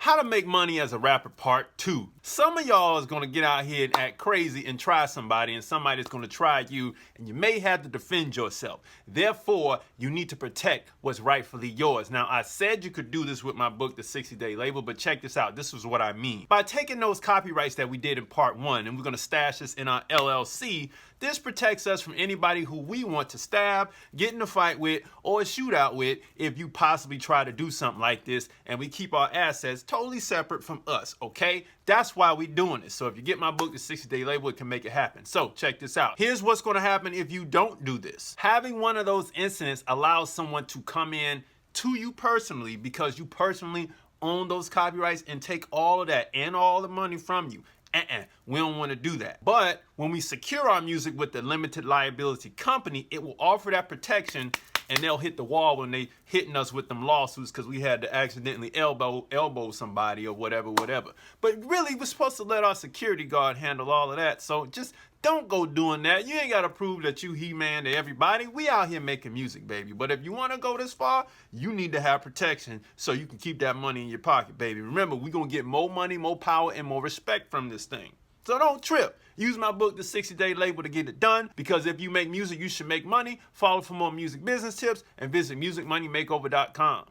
How to Make Money as a Rapper Part 2. Some of y'all is gonna get out here and act crazy and try somebody, and somebody's gonna try you, and you may have to defend yourself. Therefore, you need to protect what's rightfully yours. Now, I said you could do this with my book, The 60-Day Label, but check this out. This is what I mean. By taking those copyrights that we did in Part 1, and we're gonna stash this in our LLC, this protects us from anybody who we want to stab, get in a fight with, or a shootout with if you possibly try to do something like this, and we keep our assets totally separate from us, okay? That's why we doing this. So if you get my book, The 60-Day Label, it can make it happen. So check this out. Here's what's gonna happen if you don't do this. Having one of those incidents allows someone to come in to you personally because you personally own those copyrights and take all of that and all the money from you. We don't want to do that. But when we secure our music with the limited liability company, it will offer that protection, and they'll hit the wall when they hitting us with them lawsuits because we had to accidentally elbow somebody or whatever. But really, we're supposed to let our security guard handle all of that. So just don't go doing that. You ain't got to prove that you He-Man to everybody. We out here making music, baby. But if you want to go this far, you need to have protection so you can keep that money in your pocket, baby. Remember, we're going to get more money, more power, and more respect from this thing. So don't trip. Use my book, The 60-Day Label, to get it done, because if you make music, you should make money. Follow for more music business tips and visit musicmoneymakeover.com.